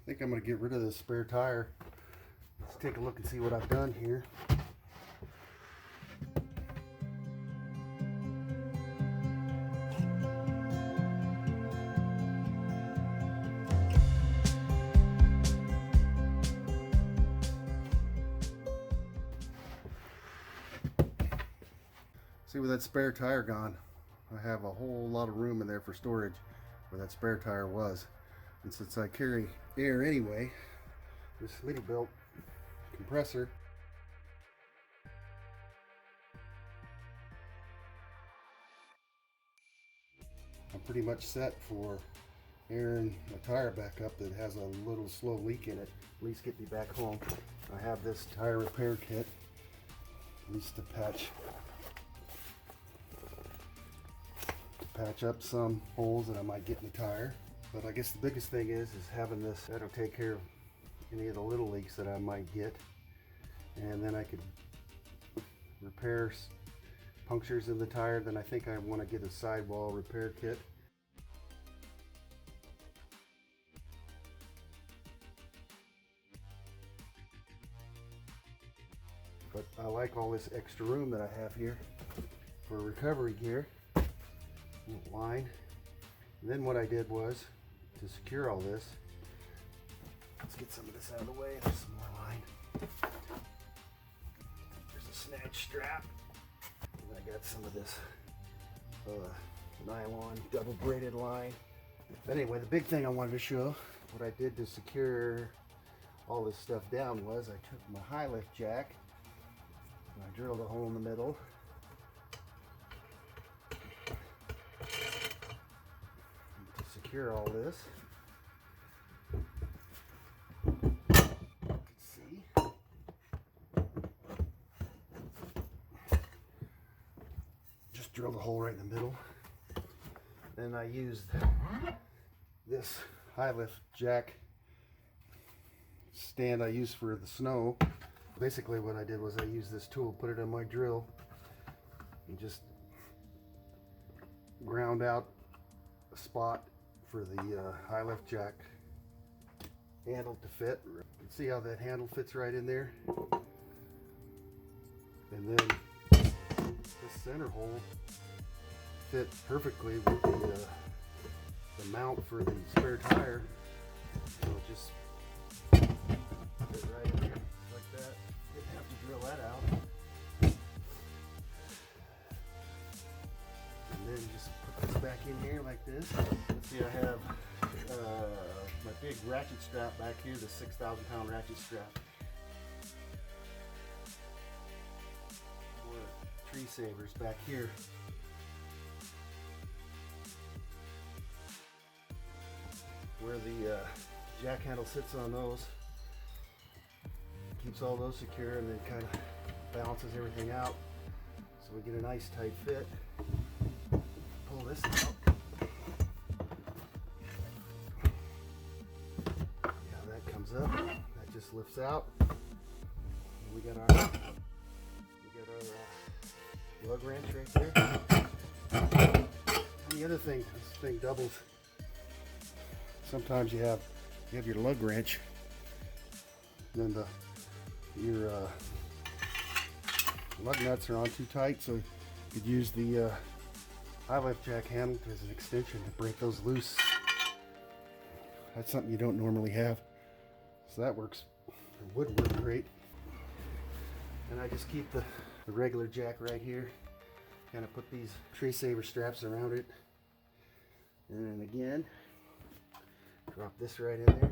I think I'm going to get rid of this spare tire. Let's take a look and see what I've done here. See, with that spare tire gone, I have a whole lot of room in there for storage where that spare tire was. And since I carry air anyway, this Smittybilt compressor I'm pretty much set for airing a tire back up that has a little slow leak in it, at least get me back home. I have this tire repair kit, at least to patch up some holes that I might get in the tire. But I guess the biggest thing is having this. That'll take care of any of the little leaks that I might get, and then I could repair punctures in the tire. Then I think I want to get a sidewall repair kit. But I like all this extra room that I have here for recovery gear. Line. And then what I did was, to secure all this, let's get some of this out of the way. There's some more line. There's a snatch strap. And I got some of this nylon double braided line. But anyway, the big thing I wanted to show, what I did to secure all this stuff down was I took my high lift jack and I drilled a hole in the middle. Secure all this. You can see. Just drilled a hole right in the middle. Then I used this high lift jack stand I use for the snow. Basically what I did was I used this tool, put it on my drill, and just ground out a spot for the high lift jack handle to fit. You can see how that handle fits right in there. And then this center hole fit perfectly with the mount for the spare tire. So it just fit right in there like that. Didn't have to drill that out. And then just put this back in here like this. Let's see, I have my big ratchet strap back here, the 6,000 pound ratchet strap. More tree savers back here. Where the jack handle sits on those. Keeps all those secure and then kind of balances everything out. So we get a nice tight fit. Pull this out. Yeah, that comes up. That just lifts out. And we got our lug wrench right there. And the other thing, this thing doubles. Sometimes you have your lug wrench, and then your lug nuts are on too tight, so you could use the high lift jack handle as an extension to break those loose. That's something you don't normally have, so that works. It would work great. And I just keep the regular jack right here, kind of put these tree saver straps around it, and then again drop this right in there.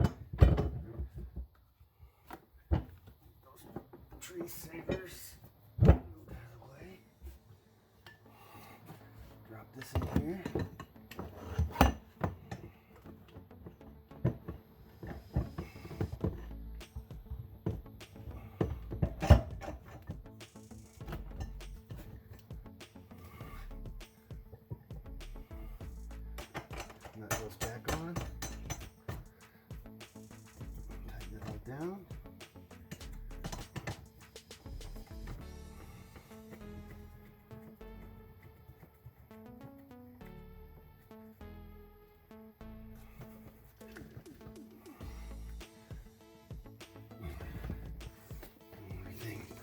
Those tree savers out of the way. Drop this in here. And that goes back on. Tighten it all down.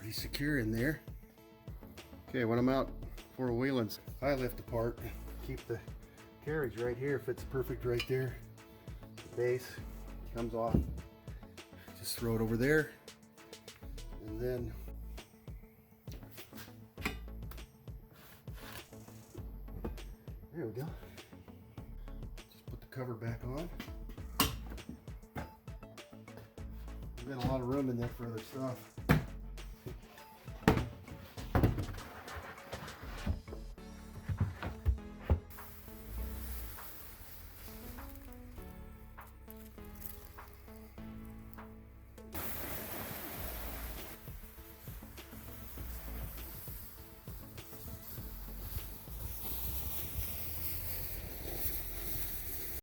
pretty secure in there. Okay, when I'm out four wheeling, I lift apart, keep the carriage right here, fits perfect right there. The base comes off, just throw it over there, and then there we go. Just put the cover back on. We've got a lot of room in there for other stuff.